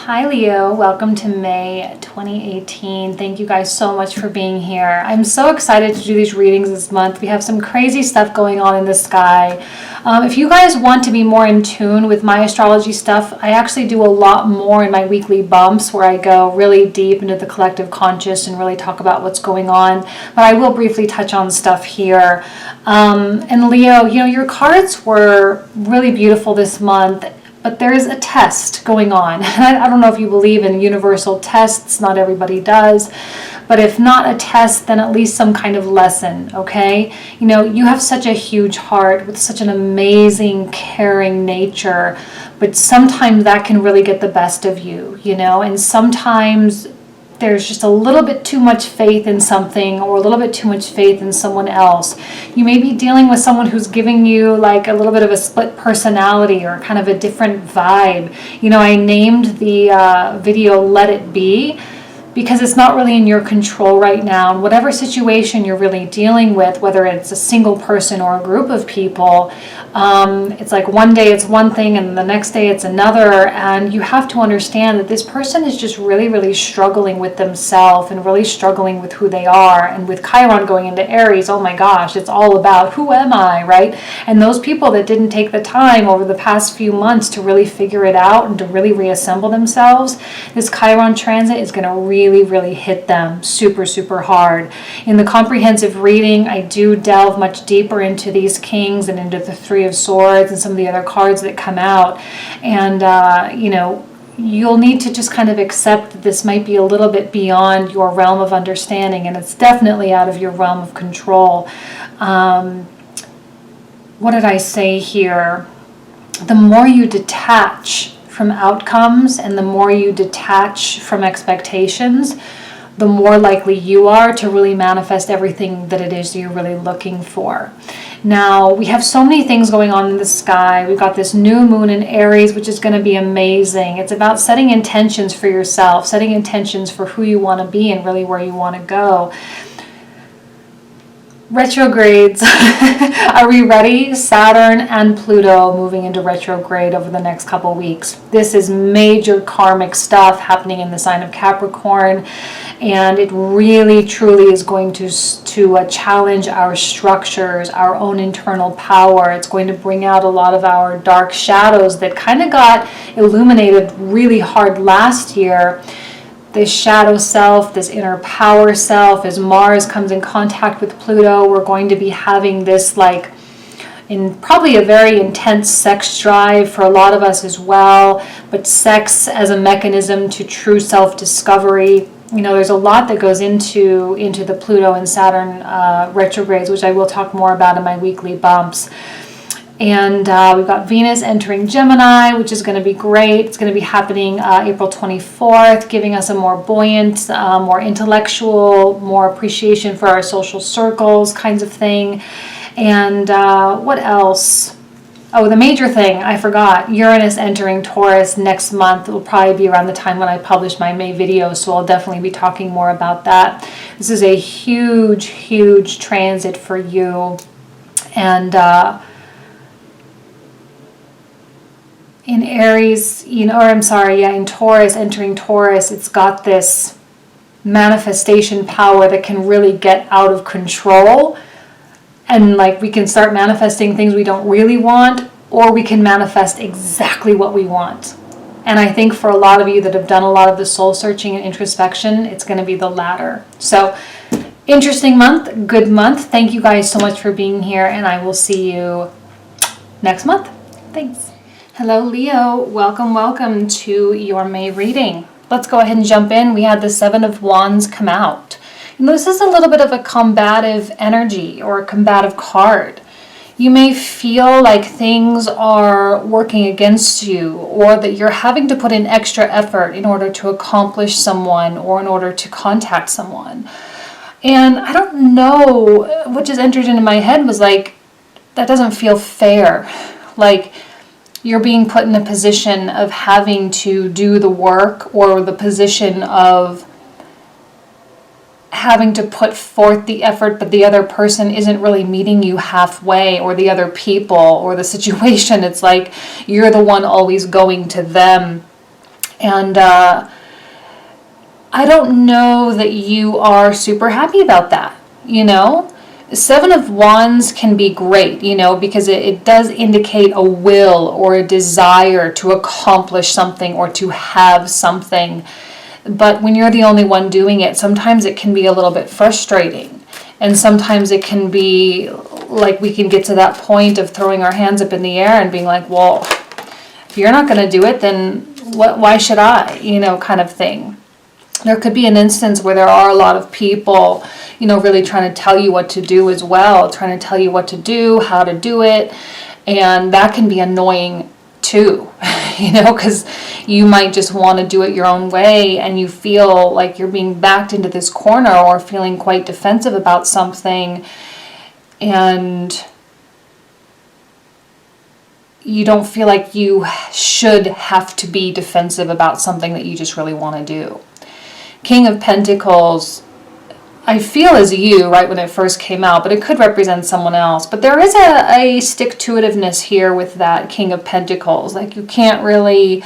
Hi Leo, welcome to May 2018. Thank you guys so much for being here. I'm so excited to do these readings this month. We have some crazy stuff going on in the sky. If you guys want to be more in tune with my astrology stuff, I actually do a lot more in my weekly bumps where I go really deep into the collective conscious and really talk about what's going on. But I will briefly touch on stuff here. And Leo, your cards were really beautiful this month. But there's a test going on. I don't know if you believe in universal tests. Not everybody does. But if not a test, then at least some kind of lesson, okay? You have such a huge heart with such an amazing, caring nature. But sometimes that can really get the best of you, And sometimes there's just a little bit too much faith in something or a little bit too much faith in someone else. You may be dealing with someone who's giving you like a little bit of a split personality or kind of a different vibe. I named the video Let It Be because it's not really in your control right now. And whatever situation you're really dealing with, whether it's a single person or a group of people, it's like one day it's one thing and the next day it's another. And you have to understand that this person is just really, really struggling with themselves and really struggling with who they are. And with Chiron going into Aries, oh my gosh, it's all about who am I, right? And those people that didn't take the time over the past few months to really figure it out and to really reassemble themselves, this Chiron transit is going to really hit them super, super hard. In the comprehensive reading, I do delve much deeper into these kings and into the Three of Swords and some of the other cards that come out. And, you'll need to just kind of accept that this might be a little bit beyond your realm of understanding, and it's definitely out of your realm of control. What did I say here? The more you detach from outcomes and the more you detach from expectations, the more likely you are to really manifest everything that it is you're really looking for. Now, we have so many things going on in the sky. We've got this new moon in Aries, which is going to be amazing. It's about setting intentions for yourself, setting intentions for who you want to be and really where you want to go. Retrogrades. Are we ready? Saturn and Pluto moving into retrograde over the next couple weeks. This is major karmic stuff happening in the sign of Capricorn, and it really truly is going to challenge our structures, our own internal power. It's going to bring out a lot of our dark shadows that kind of got illuminated really hard last year. This shadow self, this inner power self, as Mars comes in contact with Pluto, we're going to be having this in probably a very intense sex drive for a lot of us as well, but sex as a mechanism to true self-discovery. There's a lot that goes into the Pluto and Saturn retrogrades, which I will talk more about in my weekly bumps. And we've got Venus entering Gemini, which is going to be great. It's going to be happening April 24th, giving us a more buoyant, more intellectual, more appreciation for our social circles kinds of thing. And what else? Oh, the major thing, I forgot. Uranus entering Taurus next month. It will probably be around the time when I publish my May video, so I'll definitely be talking more about that. This is a huge, huge transit for you. And in Aries, in Taurus, entering Taurus, it's got this manifestation power that can really get out of control. And we can start manifesting things we don't really want, or we can manifest exactly what we want. And I think for a lot of you that have done a lot of the soul searching and introspection, it's going to be the latter. So, interesting month, good month. Thank you guys so much for being here, and I will see you next month. Thanks. Hello, Leo. Welcome to your May reading. Let's go ahead and jump in. We had the Seven of Wands come out. This is a little bit of a combative energy or a combative card. You may feel like things are working against you, or that you're having to put in extra effort in order to accomplish someone or in order to contact someone. And I don't know, what just entered into my head was that doesn't feel fair. You're being put in a position of having to do the work, or the position of having to put forth the effort, but the other person isn't really meeting you halfway, or the other people or the situation. It's like you're the one always going to them. And I don't know that you are super happy about that, you know? Seven of Wands can be great, you know, because it does indicate a will or a desire to accomplish something or to have something. But when you're the only one doing it, sometimes it can be a little bit frustrating. And sometimes it can be like we can get to that point of throwing our hands up in the air and being like, well, if you're not going to do it, then why should I, you know, kind of thing. There could be an instance where there are a lot of people, you know, really trying to tell you what to do as well, trying to tell you what to do, how to do it. And that can be annoying too, you know, because you might just want to do it your own way and you feel like you're being backed into this corner or feeling quite defensive about something. And you don't feel like you should have to be defensive about something that you just really want to do. King of Pentacles, I feel is you, right, when it first came out, but it could represent someone else. But there is a stick-to-itiveness here with that King of Pentacles. Like you can't really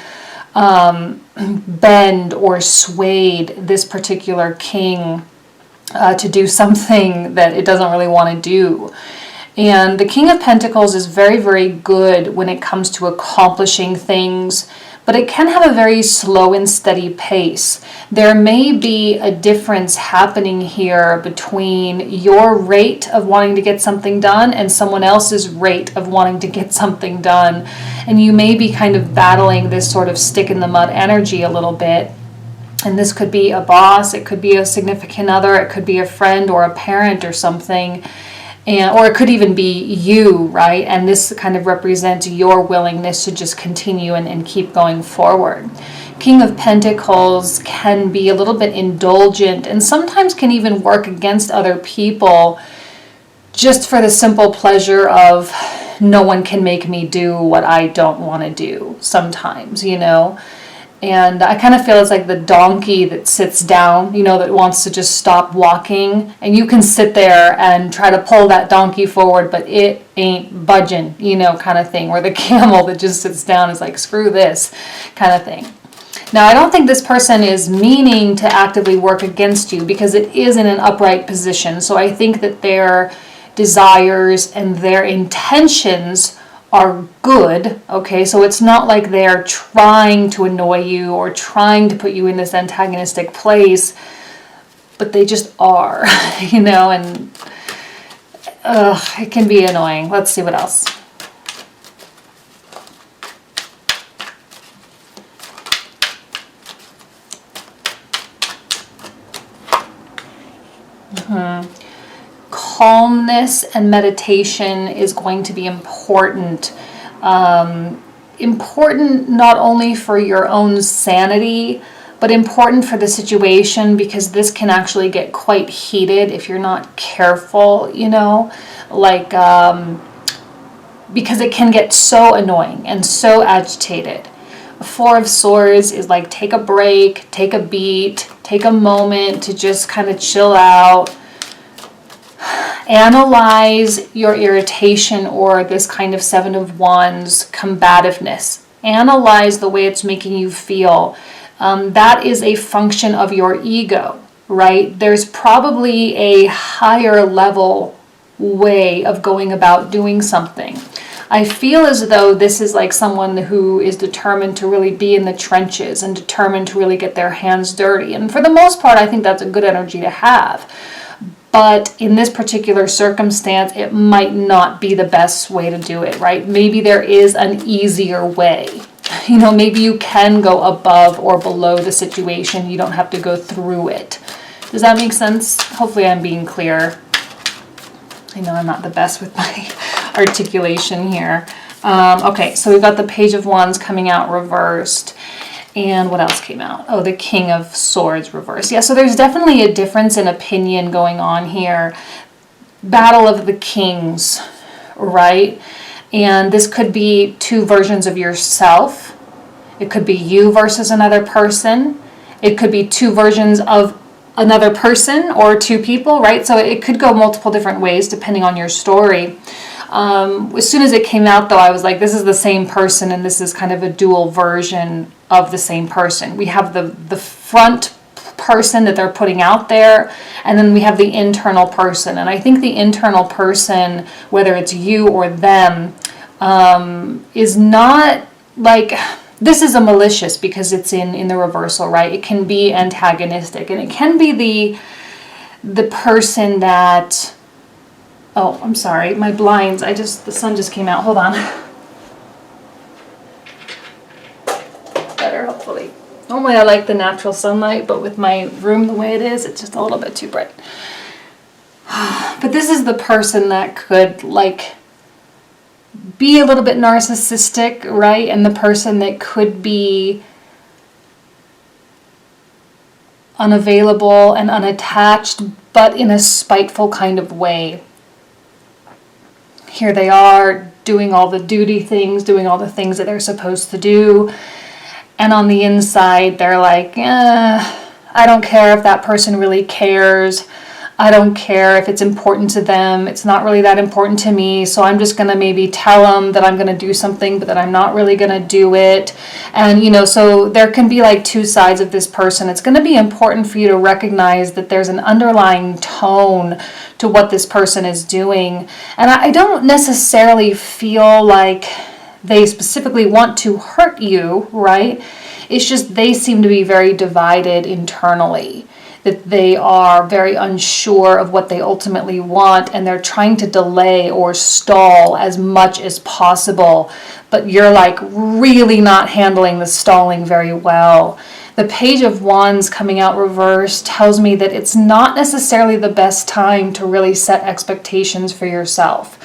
bend or sway this particular king to do something that it doesn't really want to do. And the King of Pentacles is very, very good when it comes to accomplishing things, but it can have a very slow and steady pace. There may be a difference happening here between your rate of wanting to get something done and someone else's rate of wanting to get something done. And you may be kind of battling this sort of stick in the mud energy a little bit. And this could be a boss, it could be a significant other, it could be a friend or a parent or something. Or it could even be you, right? And this kind of represents your willingness to just continue and keep going forward. King of Pentacles can be a little bit indulgent and sometimes can even work against other people just for the simple pleasure of no one can make me do what I don't want to do sometimes, you know? And I kind of feel it's like the donkey that sits down, you know, that wants to just stop walking. And you can sit there and try to pull that donkey forward, but it ain't budging, you know, kind of thing. Or the camel that just sits down is like, screw this kind of thing. Now, I don't think this person is meaning to actively work against you because it is in an upright position. So I think that their desires and their intentions are good, okay? So it's not like they're trying to annoy you or trying to put you in this antagonistic place, but they just are, you know, and it can be annoying. Let's see what else. Calmness and meditation is going to be important. Important not only for your own sanity, but important for the situation because this can actually get quite heated if you're not careful, you know, like because it can get so annoying and so agitated. Four of Swords is like take a break, take a beat, take a moment to just kind of chill out. Analyze your irritation or this kind of Seven of Wands combativeness. Analyze the way it's making you feel. That is a function of your ego, right? There's probably a higher level way of going about doing something. I feel as though this is like someone who is determined to really be in the trenches and determined to really get their hands dirty. And for the most part, I think that's a good energy to have. But in this particular circumstance, it might not be the best way to do it, right? Maybe there is an easier way. You know, maybe you can go above or below the situation. You don't have to go through it. Does that make sense? Hopefully I'm being clear. I know I'm not the best with my articulation here. Okay, so we've got the Page of Wands coming out reversed. And what else came out? Oh, the King of Swords reversed. Yeah, so there's definitely a difference in opinion going on here. Battle of the Kings, right? And this could be two versions of yourself. It could be you versus another person. It could be two versions of another person or two people, right? So it could go multiple different ways depending on your story. As soon as it came out, though, I was like, this is the same person and this is kind of a dual version of the same person. We have the front person that they're putting out there, and then we have the internal person. And I think the internal person, whether it's you or them, is not like, this is a malicious because it's in the reversal, right? It can be antagonistic, and it can be the person that, oh, I'm sorry, my blinds, the sun just came out, hold on. Better, hopefully. Normally I like the natural sunlight, but with my room the way it is, it's just a little bit too bright. But this is the person that could like be a little bit narcissistic, right? And the person that could be unavailable and unattached, but in a spiteful kind of way. Here they are doing all the duty things, doing all the things that they're supposed to do. And on the inside, they're like, I don't care if that person really cares. I don't care if it's important to them. It's not really that important to me. So I'm just going to maybe tell them that I'm going to do something, but that I'm not really going to do it. And, so there can be like two sides of this person. It's going to be important for you to recognize that there's an underlying tone to what this person is doing. And I don't necessarily feel like they specifically want to hurt you, right? It's just they seem to be very divided internally, that they are very unsure of what they ultimately want, and they're trying to delay or stall as much as possible, but you're like really not handling the stalling very well. The Page of Wands coming out reversed tells me that it's not necessarily the best time to really set expectations for yourself.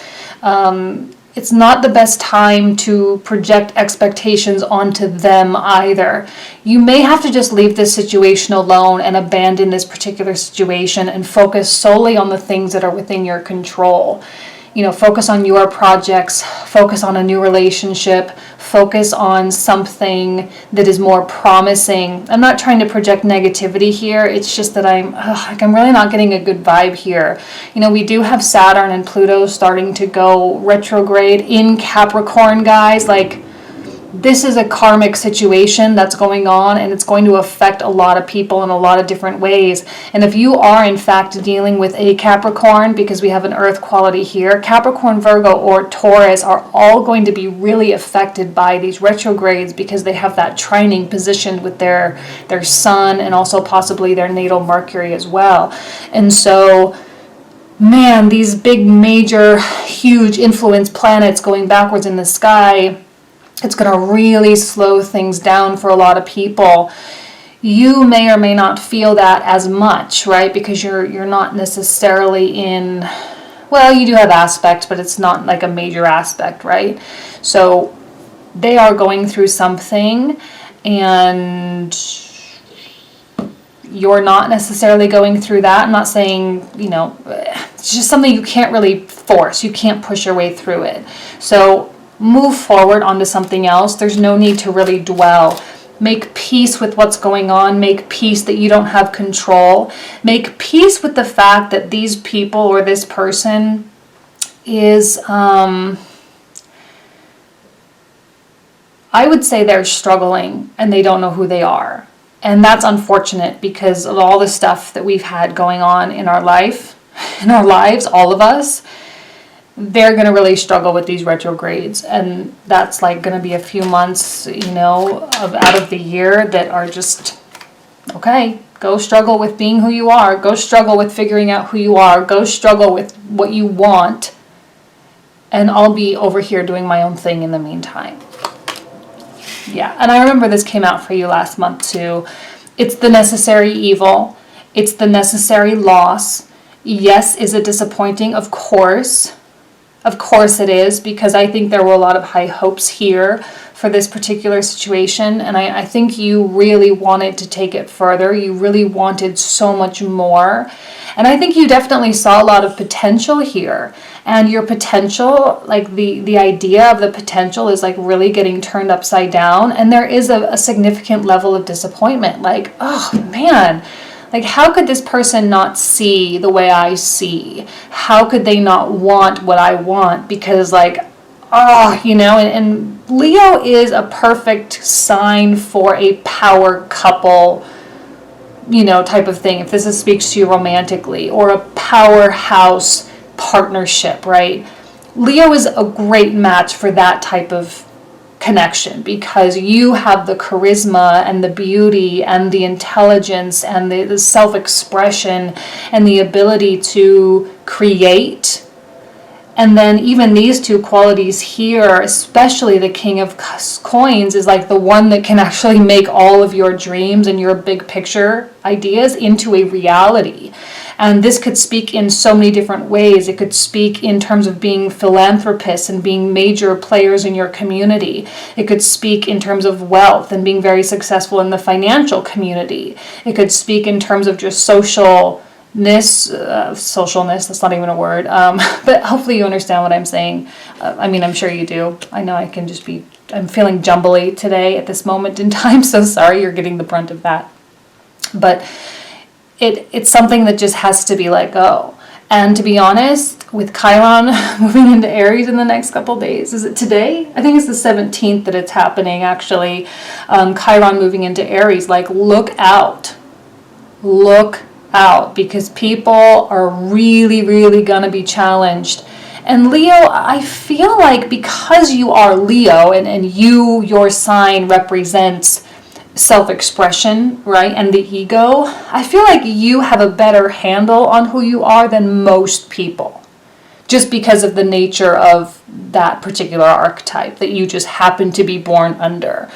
It's not the best time to project expectations onto them either. You may have to just leave this situation alone and abandon this particular situation and focus solely on the things that are within your control. Focus on your projects, focus on a new relationship, focus on something that is more promising. I'm not trying to project negativity here. It's just that I'm really not getting a good vibe here. We do have Saturn and Pluto starting to go retrograde in Capricorn, guys. Like, this is a karmic situation that's going on, and it's going to affect a lot of people in a lot of different ways. And if you are in fact dealing with a Capricorn, because we have an earth quality here, Capricorn, Virgo, or Taurus are all going to be really affected by these retrogrades, because they have that trining positioned with their sun, and also possibly their natal Mercury as well. And so, man, these big, major, huge influence planets going backwards in the sky, it's going to really slow things down for a lot of people. You may or may not feel that as much, right? Because you're not necessarily in, well, you do have aspects, but it's not like a major aspect, right? So they are going through something, and you're not necessarily going through that. I'm not saying, it's just something you can't really force. You can't push your way through it. So move forward onto something else. There's no need to really dwell. Make peace with what's going on. Make peace that you don't have control. Make peace with the fact that these people or this person is, I would say they're struggling and they don't know who they are. And that's unfortunate, because of all the stuff that we've had going on in our lives, all of us. They're going to really struggle with these retrogrades, and that's like going to be a few months, out of the year that are just, okay, go struggle with being who you are, go struggle with figuring out who you are, go struggle with what you want, and I'll be over here doing my own thing in the meantime. Yeah, and I remember this came out for you last month too. It's the necessary evil. It's the necessary loss. Yes, is it disappointing? Of course. Of course it is, because I think there were a lot of high hopes here for this particular situation, and I think you really wanted to take it further. You really wanted so much more, and I think you definitely saw a lot of potential here, and your potential, like the idea of the potential, is like really getting turned upside down, and there is a significant level of disappointment. Like, oh man, like, how could this person not see the way I see? How could they not want what I want? Because, like, and Leo is a perfect sign for a power couple, type of thing. If speaks to you romantically, or a powerhouse partnership, right? Leo is a great match for that type of connection because you have the charisma and the beauty and the intelligence and the self-expression and the ability to create. And then even these two qualities here, especially the King of Coins, is like the one that can actually make all of your dreams and your big picture ideas into a reality. And this could speak in so many different ways. It could speak in terms of being philanthropists and being major players in your community. It could speak in terms of wealth and being very successful in the financial community. It could speak in terms of just socialness, that's not even a word, but hopefully you understand what I'm saying. I'm sure you do. I know I'm feeling jumbly today at this moment in time, so sorry you're getting the brunt of that. But it's something that just has to be let go. And to be honest, with Chiron moving into Aries in the next couple of days, is it today? I think it's the 17th that it's happening, actually. Chiron moving into Aries, look out. Look out, because people are really, really going to be challenged. And Leo, I feel like because you are Leo and your sign represents self-expression, right, and the ego, I feel like you have a better handle on who you are than most people, just because of the nature of that particular archetype that you just happen to be born under.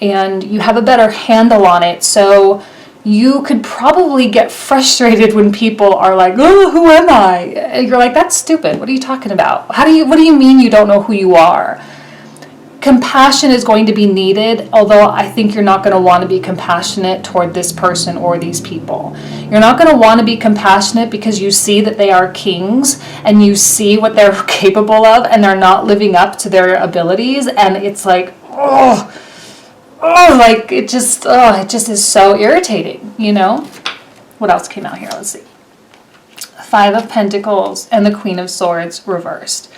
And you have a better handle on it, so you could probably get frustrated when people are like, oh, who am I? And you're like, that's stupid. What are you talking about? What do you mean you don't know who you are? Compassion is going to be needed, although I think you're not going to want to be compassionate toward this person or these people. You're not going to want to be compassionate because you see that they are kings and you see what they're capable of and they're not living up to their abilities, and it's like, it just is so irritating, What else came out here? Let's see. 5 of Pentacles and the Queen of Swords reversed.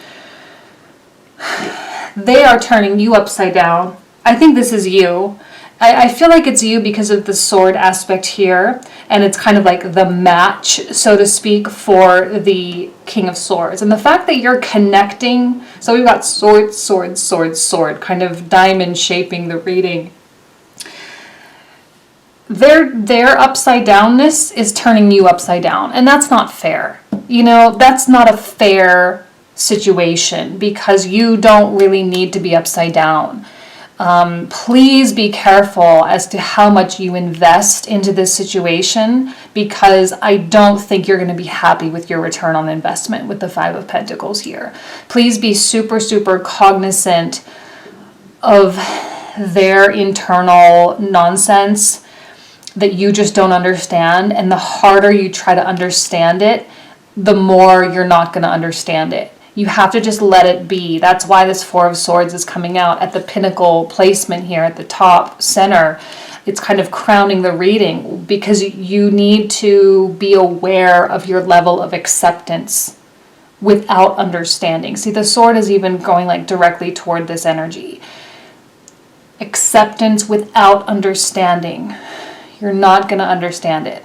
They are turning you upside down. I think this is you. I feel like it's you because of the sword aspect here, and it's kind of like the match, so to speak, for the King of Swords. And the fact that you're connecting, so we've got sword, sword, sword, sword, kind of diamond shaping the reading. Their upside downness is turning you upside down, and that's not fair. That's not a fair situation because you don't really need to be upside down. Please be careful as to how much you invest into this situation, because I don't think you're going to be happy with your return on investment with the 5 of Pentacles here. Please be super, super cognizant of their internal nonsense that you just don't understand, and the harder you try to understand it, the more you're not going to understand it. You have to just let it be. That's why this 4 of Swords is coming out at the pinnacle placement here at the top center. It's kind of crowning the reading because you need to be aware of your level of acceptance without understanding. See, the sword is even going directly toward this energy. Acceptance without understanding. You're not going to understand it.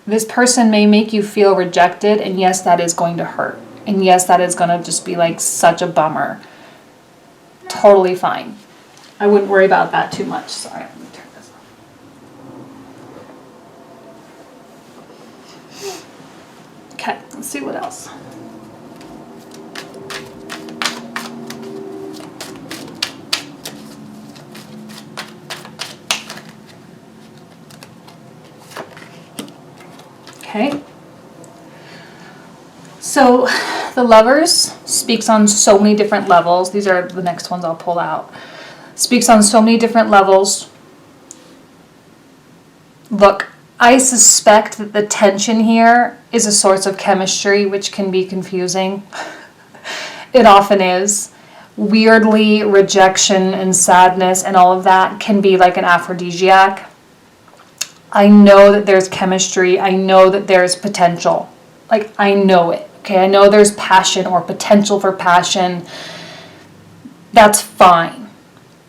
This person may make you feel rejected, and yes, that is going to hurt. And yes, that is going to just be such a bummer. Totally fine. I wouldn't worry about that too much. Sorry, let me turn this off. Okay, let's see what else. Okay. So the Lovers speaks on so many different levels. These are the next ones I'll pull out. Speaks on so many different levels. Look, I suspect that the tension here is a source of chemistry, which can be confusing. It often is. Weirdly, rejection and sadness and all of that can be like an aphrodisiac. I know that there's chemistry. I know that there's potential. I know it. Okay, I know there's passion or potential for passion. That's fine.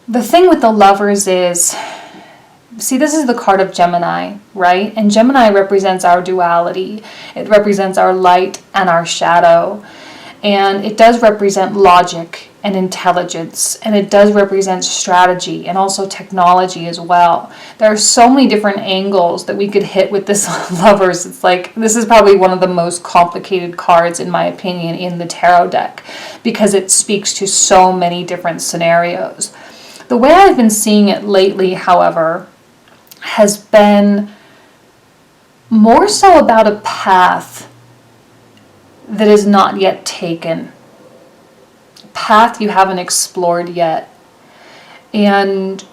The thing with the Lovers is, see, this is the card of Gemini, right? And Gemini represents our duality. It represents our light and our shadow. And it does represent logic and intelligence. And it does represent strategy and also technology as well. There are so many different angles that we could hit with this Lovers. It's like, this is probably one of the most complicated cards, in my opinion, in the tarot deck, because it speaks to so many different scenarios. The way I've been seeing it lately, however, has been more so about a path that is not yet taken, a path you haven't explored yet. And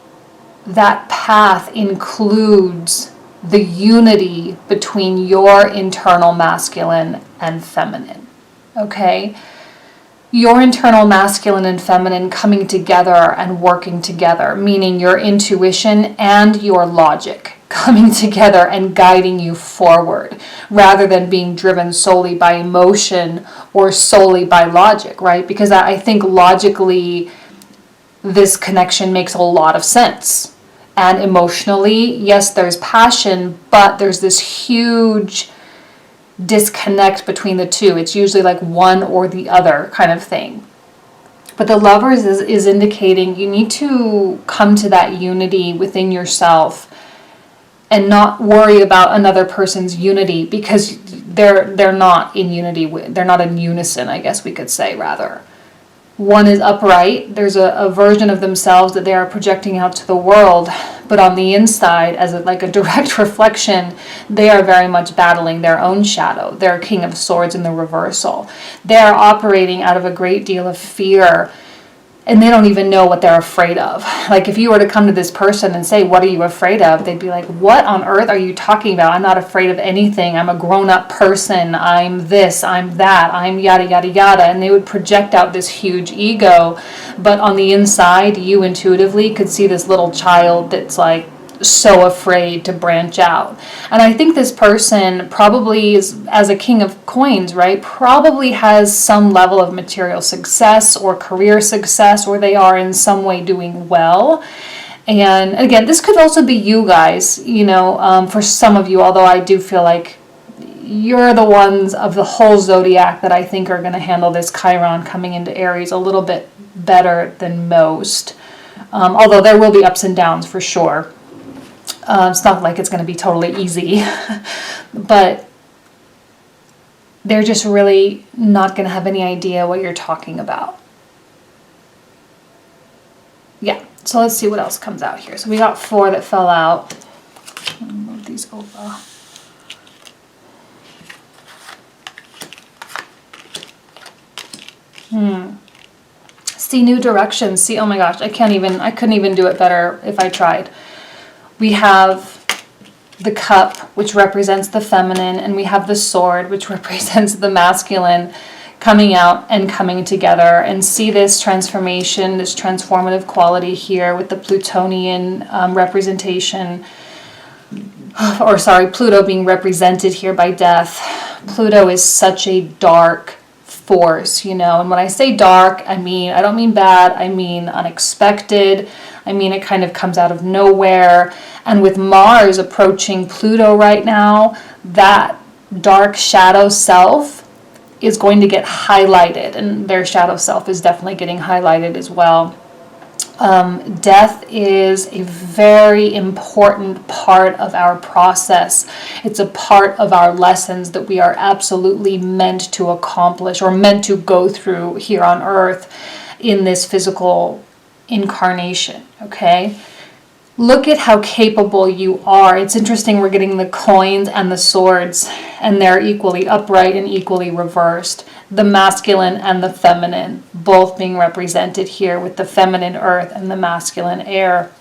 that path includes the unity between your internal masculine and feminine, okay? Your internal masculine and feminine coming together and working together, meaning your intuition and your logic coming together and guiding you forward, rather than being driven solely by emotion or solely by logic, right? Because I think logically this connection makes a lot of sense. And emotionally, yes, there's passion, but there's this huge disconnect between the two. It's usually like one or the other kind of thing. But the Lovers is indicating you need to come to that unity within yourself and not worry about another person's unity, because they're not in unity. They're not in unison, I guess we could say, rather. One is upright. There's a version of themselves that they are projecting out to the world, but on the inside, as like a direct reflection, they are very much battling their own shadow. They're King of Swords in the reversal. They are operating out of a great deal of fear, and they don't even know what they're afraid of. Like, if you were to come to this person and say, what are you afraid of? They'd be like, what on earth are you talking about? I'm not afraid of anything. I'm a grown-up person. I'm this, I'm that, I'm yada, yada, yada. And they would project out this huge ego. But on the inside, you intuitively could see this little child that's like so afraid to branch out. And I think this person probably is, as a King of Coins, right, probably has some level of material success or career success, or they are in some way doing well. And again, this could also be you guys, for some of you, although I do feel like you're the ones of the whole zodiac that I think are going to handle this Chiron coming into Aries a little bit better than most. Although there will be ups and downs for sure. It's not like it's going to be totally easy, but they're just really not going to have any idea what you're talking about. Yeah, so let's see what else comes out here. So we got 4 that fell out. Let me move these over. See new directions. See, oh my gosh, I couldn't even do it better if I tried. We have the cup, which represents the feminine, and we have the sword, which represents the masculine, coming out and coming together. And see this transformation, this transformative quality here with the Plutonian representation, Pluto being represented here by death. Pluto is such a dark force, and when I say dark, I don't mean bad, I mean unexpected. It kind of comes out of nowhere. And with Mars approaching Pluto right now, that dark shadow self is going to get highlighted, and their shadow self is definitely getting highlighted as well. Death is a very important part of our process. It's a part of our lessons that we are absolutely meant to accomplish, or meant to go through here on Earth in this physical incarnation, okay? Look at how capable you are. It's interesting, we're getting the coins and the swords, and they're equally upright and equally reversed. The masculine and the feminine, both being represented here, with the feminine earth and the masculine air.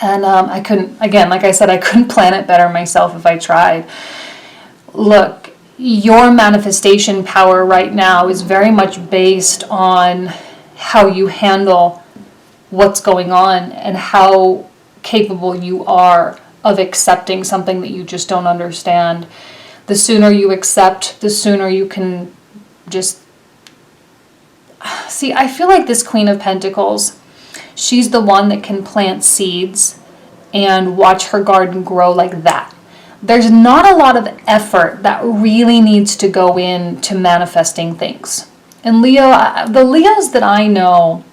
And I couldn't, again, like I said, I couldn't plan it better myself if I tried. Look, your manifestation power right now is very much based on how you handle what's going on and how capable you are of accepting something that you just don't understand. The sooner you accept, the sooner you can just, see, I feel like this Queen of Pentacles, she's the one that can plant seeds and watch her garden grow like that. There's not a lot of effort that really needs to go into manifesting things. And Leo, the Leos that I know,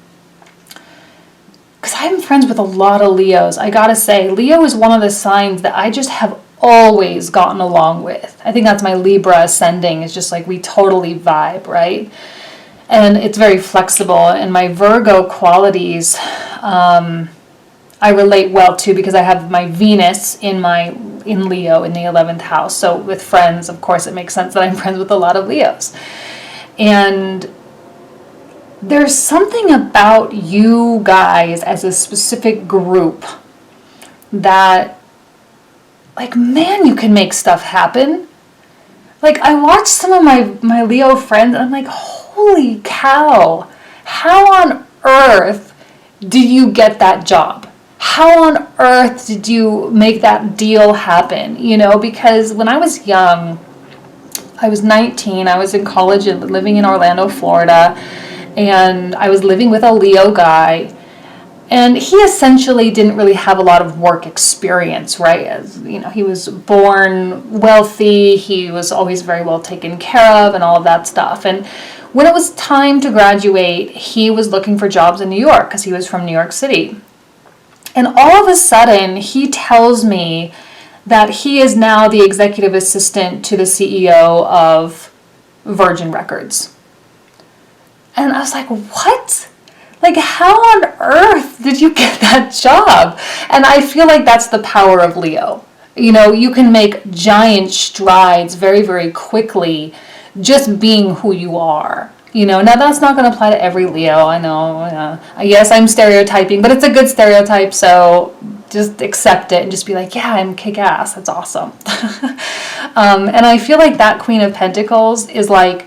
because I'm friends with a lot of Leos, I gotta say, Leo is one of the signs that I just have always gotten along with. I think that's my Libra ascending. It's just like we totally vibe, right? And it's very flexible. And my Virgo qualities, I relate well to, because I have my Venus in Leo in the 11th house. So with friends, of course, it makes sense that I'm friends with a lot of Leos. And there's something about you guys as a specific group that, like, man, you can make stuff happen. Like, I watch some of my Leo friends, and I'm like, holy cow, how on earth did you get that job? How on earth did you make that deal happen? You know, because when I was young, I was 19, I was in college and living in Orlando, Florida, and I was living with a Leo guy, and he essentially didn't really have a lot of work experience, right? As you know, he was born wealthy, he was always very well taken care of and all of that stuff. And when it was time to graduate, he was looking for jobs in New York because he was from New York City. And all of a sudden, he tells me that he is now the executive assistant to the CEO of Virgin Records. And I was like, what? Like, how on earth did you get that job? And I feel like that's the power of Leo. You know, you can make giant strides very, very quickly just being who you are. You know, now that's not going to apply to every Leo, I know. Yes, I'm stereotyping, but it's a good stereotype, so just accept it and just be like, yeah, I'm kick-ass, that's awesome. And I feel like that Queen of Pentacles is like,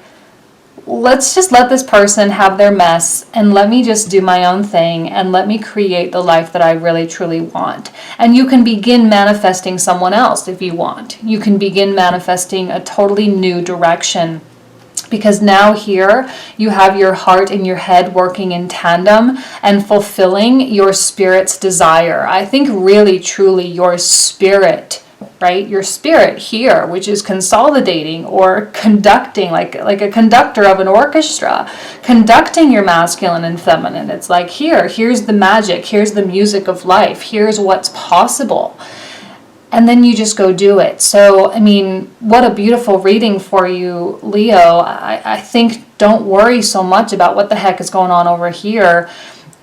let's just let this person have their mess and let me just do my own thing and let me create the life that I really truly want. And you can begin manifesting someone else if you want. You can begin manifesting a totally new direction, because now here you have your heart and your head working in tandem and fulfilling your spirit's desire. I think really truly your spirit, right? Your spirit here, which is consolidating or conducting, like a conductor of an orchestra, conducting your masculine and feminine. It's like, here's the magic, here's the music of life, here's what's possible. And then you just go do it. So, I mean, what a beautiful reading for you, Leo. I think don't worry so much about what the heck is going on over here.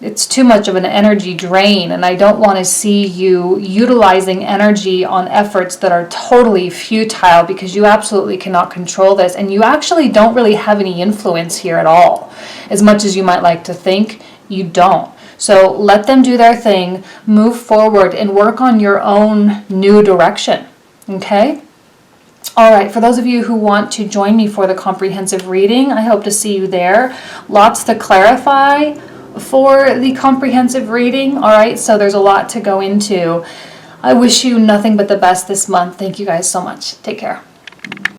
It's too much of an energy drain, and I don't want to see you utilizing energy on efforts that are totally futile, because you absolutely cannot control this, and you actually don't really have any influence here at all. As much as you might like to think, you don't. So let them do their thing, move forward, and work on your own new direction, okay? All right, for those of you who want to join me for the comprehensive reading, I hope to see you there. Lots to clarify for the comprehensive reading, all right? So there's a lot to go into. I wish you nothing but the best this month. Thank you guys so much. Take care.